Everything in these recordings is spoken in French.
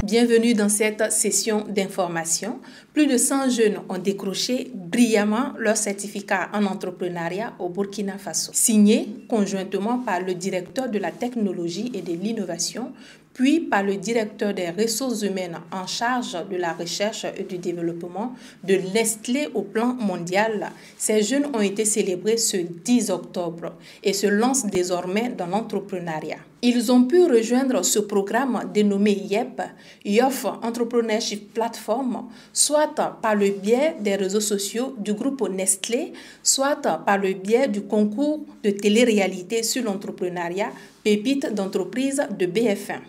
Bienvenue dans cette session d'information. Plus de 100 jeunes ont décroché brillamment leur certificat en entrepreneuriat au Burkina Faso, signé conjointement par le directeur de la technologie et de l'innovation, puis par le directeur des ressources humaines en charge de la recherche et du développement de Nestlé au plan mondial. Ces jeunes ont été célébrés ce 10 octobre et se lancent désormais dans l'entrepreneuriat. Ils ont pu rejoindre ce programme dénommé YEP, Youth Entrepreneurship Platform, soit par le biais des réseaux sociaux du groupe Nestlé, soit par le biais du concours de télé-réalité sur l'entrepreneuriat Pépites d'entreprise de BF1.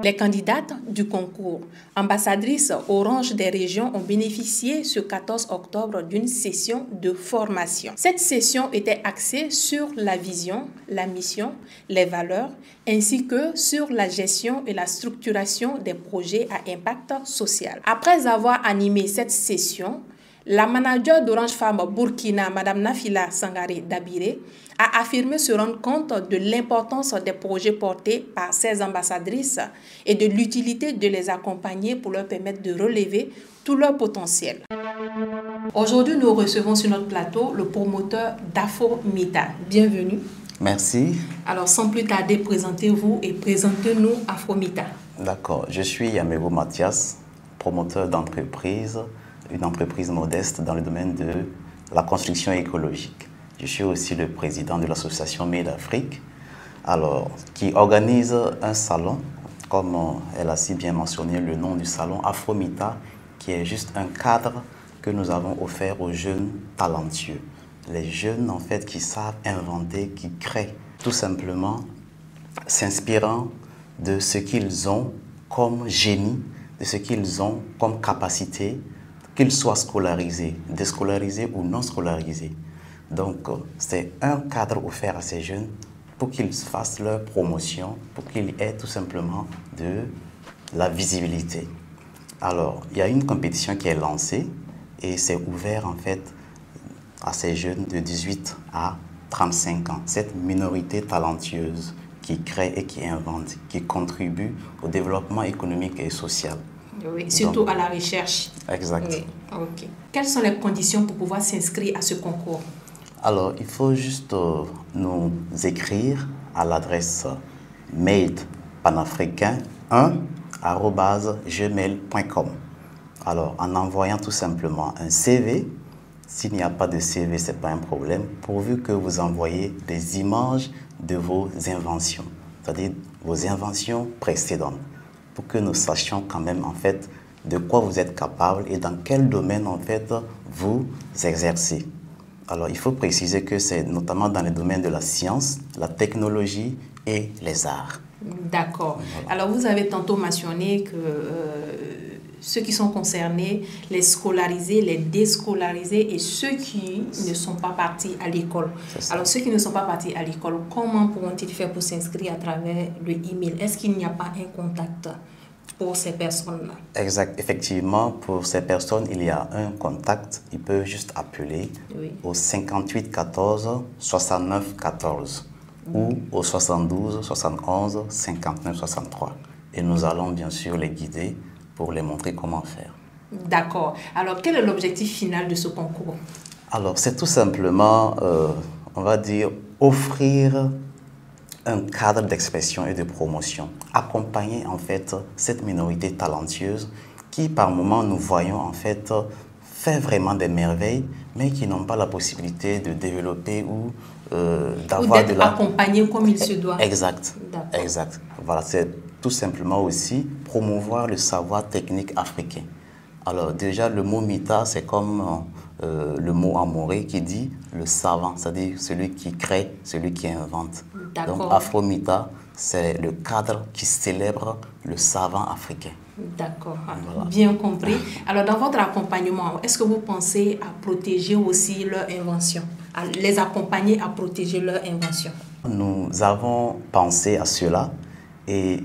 Les candidates du concours ambassadrices Orange des régions ont bénéficié ce 14 octobre d'une session de formation. Cette session était axée sur la vision, la mission, les valeurs, ainsi que sur la gestion et la structuration des projets à impact social. Après avoir animé cette session, la manager d'Orange Femmes Burkina, Mme Nafila Sangaré Dabiré, a affirmé se rendre compte de l'importance des projets portés par ces ambassadrices et de l'utilité de les accompagner pour leur permettre de relever tout leur potentiel. Aujourd'hui, nous recevons sur notre plateau le promoteur d'Afromita. Bienvenue. Merci. Alors, sans plus tarder, présentez-vous et présentez-nous Afromita. D'accord. Je suis Yamego Mathias, promoteur d'entreprise, une entreprise modeste dans le domaine de la construction écologique. Je suis aussi le président de l'association Made Afrique, qui organise un salon, comme elle a si bien mentionné le nom du salon, Afromita, qui est juste un cadre que nous avons offert aux jeunes talentueux. Les jeunes, en fait, qui savent inventer, qui créent, tout simplement s'inspirant de ce qu'ils ont comme génie, de ce qu'ils ont comme capacité, qu'ils soient scolarisés, déscolarisés ou non scolarisés. Donc, c'est un cadre offert à ces jeunes pour qu'ils fassent leur promotion, pour qu'ils aient tout simplement de la visibilité. Alors, il y a une compétition qui est lancée et c'est ouvert en fait à ces jeunes de 18 à 35 ans. Cette minorité talentueuse qui crée et qui invente, qui contribue au développement économique et social. Oui, surtout à la recherche. Exact. Oui. Okay. Quelles sont les conditions pour pouvoir s'inscrire à ce concours? Alors, il faut juste nous écrire à l'adresse mailpanafricain1@gmail.com. Alors, en envoyant tout simplement un CV, s'il n'y a pas de CV, ce n'est pas un problème, pourvu que vous envoyez des images de vos inventions, c'est-à-dire vos inventions précédentes, pour que nous sachions quand même en fait de quoi vous êtes capable et dans quel domaine en fait vous exercez. Alors il faut préciser que c'est notamment dans les domaines de la science, la technologie et les arts. D'accord. Voilà. Alors vous avez tantôt mentionné que ceux qui sont concernés, les scolarisés, les déscolarisés et ceux qui ne sont pas partis à l'école. Alors ceux qui ne sont pas partis à l'école, comment pourront-ils faire pour s'inscrire à travers le email? Est-ce qu'il n'y a pas un contact pour ces personnes-là? Exact. Effectivement, pour ces personnes, il y a un contact. Ils peuvent juste appeler au 58 14 69 14 ou au 72 71 59 63. Et nous allons bien sûr les guider pour les montrer comment faire. D'accord. Alors, quel est l'objectif final de ce concours? Alors, c'est tout simplement, on va dire, offrir un cadre d'expression et de promotion, accompagner en fait cette minorité talentueuse qui par moments nous voyons en fait fait vraiment des merveilles mais qui n'ont pas la possibilité de développer ou d'avoir de la... accompagné comme il se doit. Exact, exact. Voilà, c'est tout simplement aussi promouvoir le savoir technique africain. Alors déjà le mot Mita c'est comme le mot amoré qui dit le savant, c'est-à-dire celui qui crée, celui qui invente. Donc Afromita, c'est le cadre qui célèbre le savant africain. D'accord, voilà. Bien compris. Alors dans votre accompagnement, est-ce que vous pensez à protéger aussi leur invention, à les accompagner à protéger leur invention? Nous avons pensé à cela et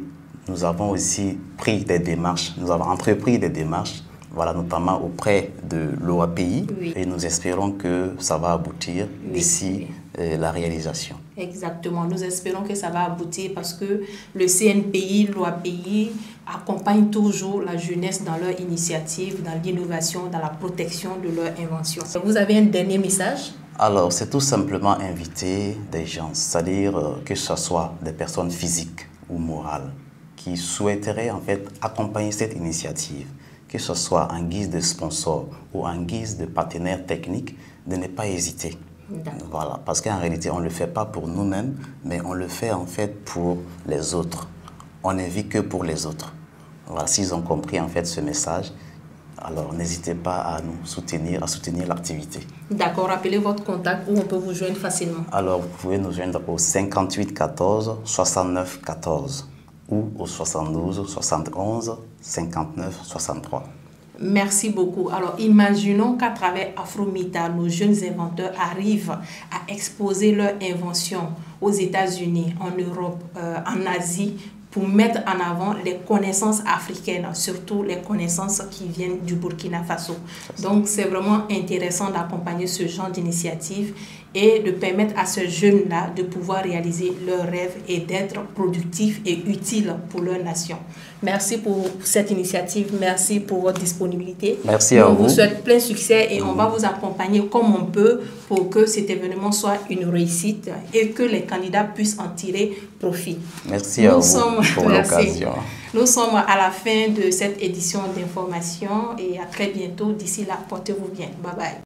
nous avons aussi pris des démarches, nous avons entrepris des démarches, voilà, notamment auprès de l'OAPI, et nous espérons que ça va aboutir d'ici la réalisation. Exactement. Nous espérons que ça va aboutir parce que le CNPI, l'OAPI accompagne toujours la jeunesse dans leur initiative, dans l'innovation, dans la protection de leur invention. Vous avez un dernier message? Alors, c'est tout simplement inviter des gens, c'est-à-dire que ce soit des personnes physiques ou morales qui souhaiteraient en fait accompagner cette initiative, que ce soit en guise de sponsor ou en guise de partenaire technique, de ne pas hésiter. Voilà, parce qu'en réalité, on ne le fait pas pour nous-mêmes, mais on le fait en fait pour les autres. On ne vit que pour les autres. Voilà, s'ils ont compris en fait ce message, alors n'hésitez pas à nous soutenir, à soutenir l'activité. D'accord, rappelez votre contact où on peut vous joindre facilement. Alors, vous pouvez nous joindre au 58 14 69 14 ou au 72 71 59 63. Merci beaucoup. Alors, imaginons qu'à travers Afromita, nos jeunes inventeurs arrivent à exposer leur invention aux États-Unis, en Europe, en Asie, pour mettre en avant les connaissances africaines, surtout les connaissances qui viennent du Burkina Faso. Donc, c'est vraiment intéressant d'accompagner ce genre d'initiative et de permettre à ces jeunes-là de pouvoir réaliser leurs rêves et d'être productifs et utiles pour leur nation. Merci pour cette initiative, merci pour votre disponibilité. Merci à vous. On vous souhaite plein succès et on va vous accompagner comme on peut pour que cet événement soit une réussite et que les candidats puissent en tirer profit. Merci à vous pour l'occasion. Nous sommes à la fin de cette édition d'information et à très bientôt. D'ici là, portez-vous bien. Bye bye.